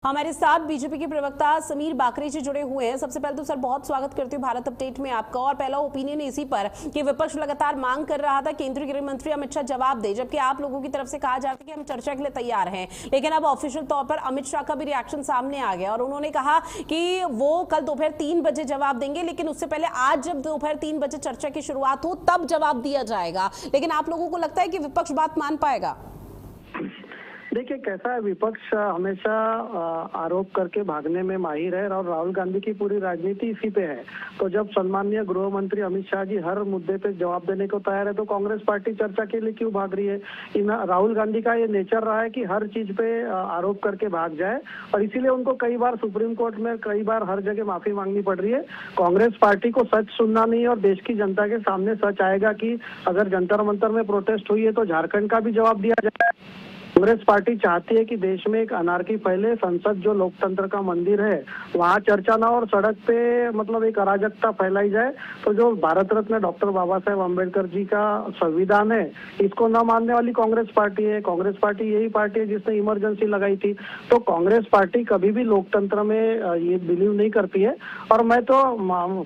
हमारे साथ बीजेपी के प्रवक्ता समीर बाकरे जी जुड़े हुए हैं। सबसे पहले तो सर बहुत स्वागत करती हूँ भारत अपडेट में आपका। और पहला ओपिनियन इसी पर कि विपक्ष लगातार मांग कर रहा था केंद्रीय गृह मंत्री अमित शाह जवाब दे, जबकि आप लोगों की तरफ से कहा जा रहा था कि हम चर्चा के लिए तैयार हैं। लेकिन अब ऑफिशियल तौर पर अमित शाह का भी रिएक्शन सामने आ गया और उन्होंने कहा कि वो कल दोपहर 3 बजे जवाब देंगे, लेकिन उससे पहले आज जब दोपहर 3 बजे चर्चा की शुरुआत हो तब जवाब दिया जाएगा। लेकिन आप लोगों को लगता है कि विपक्ष बात मान पाएगा? देखिए, कैसा है, विपक्ष हमेशा आरोप करके भागने में माहिर है और राहुल गांधी की पूरी राजनीति इसी पे है। तो जब सम्माननीय गृह मंत्री अमित शाह जी हर मुद्दे पे जवाब देने को तैयार है तो कांग्रेस पार्टी चर्चा के लिए क्यों भाग रही है? राहुल गांधी का ये नेचर रहा है कि हर चीज पे आरोप करके भाग जाए और इसीलिए उनको कई बार सुप्रीम कोर्ट में कई बार हर जगह माफी मांगनी पड़ रही है। कांग्रेस पार्टी को सच सुनना नहीं है और देश की जनता के सामने सच आएगा कि अगर जंतर मंतर में प्रोटेस्ट हुई है तो झारखंड का भी जवाब दिया जाए। कांग्रेस पार्टी चाहती है कि देश में एक अनार्की फैले, संसद जो लोकतंत्र का मंदिर है वहाँ चर्चा ना और सड़क पे मतलब एक अराजकता फैलाई जाए। तो जो भारत रत्न डॉक्टर बाबा साहेब अम्बेडकर जी का संविधान है, इसको न मानने वाली कांग्रेस पार्टी है। कांग्रेस पार्टी यही पार्टी है जिसने इमरजेंसी लगाई थी। तो कांग्रेस पार्टी कभी भी लोकतंत्र में ये बिलीव नहीं करती है। और मैं तो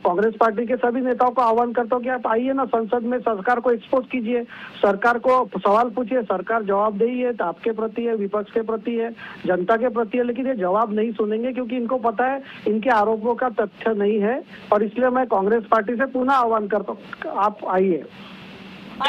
कांग्रेस पार्टी के सभी नेताओं को आह्वान करता हूँ कि आप आइए ना, संसद में सरकार को एक्सपोज कीजिए, सरकार को सवाल पूछिए, सरकार जवाब दे ही है, आपके प्रति है, विपक्ष के प्रति है, जनता के प्रति है। लेकिन ये जवाब नहीं सुनेंगे क्योंकि इनको पता है इनके आरोपों का तथ्य नहीं है। और इसलिए मैं कांग्रेस पार्टी से पुनः आह्वान करता हूँ, आप आइए।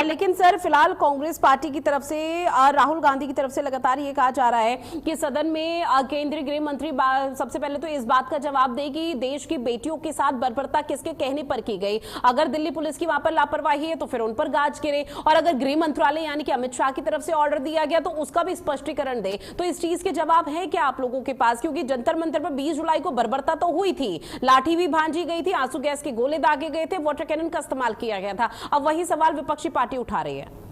लेकिन सर फिलहाल कांग्रेस पार्टी की तरफ से राहुल गांधी की तरफ से लगातार ये कहा जा रहा है कि सदन में केंद्रीय गृह मंत्री सबसे पहले तो इस बात का जवाब दे कि देश की बेटियों के साथ बर्बरता किसके कहने पर की गई। अगर दिल्ली पुलिस की वहां पर लापरवाही है तो फिर उन पर गाज गिरे, और अगर गृह मंत्रालय यानी कि अमित शाह की तरफ से ऑर्डर दिया गया तो उसका भी स्पष्टीकरण दे। तो इस चीज के जवाब है क्या आप लोगों के पास? क्योंकि जंतर मंतर पर 20 जुलाई को बर्बरता तो हुई थी, लाठी भी भांजी गई थी, आंसू गैस के गोले दागे गए थे, वाटर कैनन का इस्तेमाल किया गया था। अब वही सवाल विपक्षी पार्टी उठा रही है।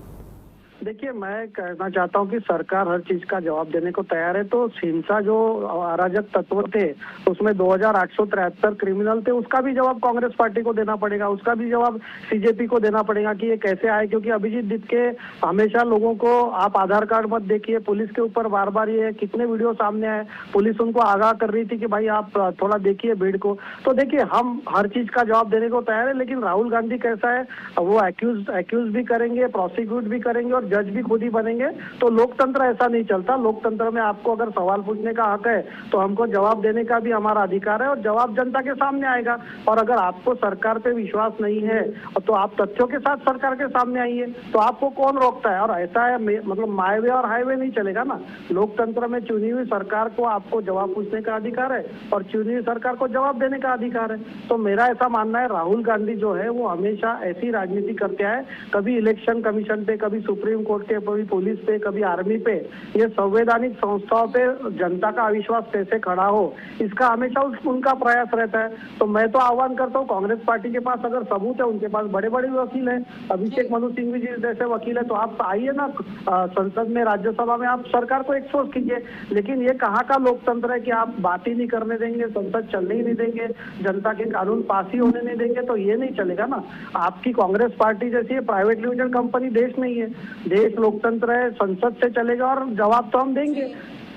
देखिए, मैं कहना चाहता हूं कि सरकार हर चीज का जवाब देने को तैयार है। तो हिंसा जो अराजक तत्व थे उसमें 2873 क्रिमिनल थे, उसका भी जवाब कांग्रेस पार्टी को देना पड़ेगा, उसका भी जवाब सीजेपी को देना पड़ेगा कि ये कैसे आए। क्योंकि अभिजीत दित के हमेशा लोगों को आप आधार कार्ड मत देखिए, पुलिस के ऊपर बार बार ये कितने वीडियो सामने आए, पुलिस उनको आगाह कर रही थी कि भाई आप थोड़ा देखिए भीड़ को। तो देखिए, हम हर चीज का जवाब देने को तैयार है। लेकिन राहुल गांधी कैसा है, वो एक्यूज भी करेंगे, प्रोसिक्यूट भी करेंगे और जज भी खुद ही बनेंगे। तो लोकतंत्र ऐसा नहीं चलता। लोकतंत्र में आपको अगर सवाल पूछने का हक है तो हमको जवाब देने का भी हमारा अधिकार है और जवाब जनता के सामने आएगा। और अगर आपको सरकार पे विश्वास नहीं है तो आप तथ्यों के साथ सरकार के सामने आइए, तो आपको कौन रोकता है? और ऐसा है, मतलब माय वे और हाईवे नहीं चलेगा ना। लोकतंत्र में चुनी हुई सरकार को आपको जवाब पूछने का अधिकार है और चुनी हुई सरकार को जवाब देने का अधिकार है। तो मेरा ऐसा मानना है, राहुल गांधी जो है वो हमेशा ऐसी राजनीति करते हैं, कभी इलेक्शन कमीशन पे, कभी सुप्रीम कोर्ट के, कभी पुलिस पे, कभी आर्मी पे, ये संवैधानिक संस्थाओं पे जनता का अविश्वास कैसे खड़ा हो, इसका हमेशा उनका प्रयास रहता है। तो मैं तो आह्वान करता हूँ, कांग्रेस पार्टी के पास अगर सबूत है, उनके पास बड़े बड़े वकील हैं, अभिषेक मनु सिंघवी जी जैसे वकील है, तो आप आइए ना संसद में, राज्यसभा में, आप सरकार को एक्सपोज कीजिए। लेकिन ये कहाँ का लोकतंत्र है कि आप बात ही नहीं करने देंगे, संसद चलने ही नहीं देंगे, जनता के कानून पास ही होने नहीं देंगे? तो ये नहीं चलेगा ना। आपकी कांग्रेस पार्टी जैसी प्राइवेट लिमिटेड कंपनी देश नहीं है, देश लोकतंत्र है, संसद से चलेगा और जवाब तो हम देंगे।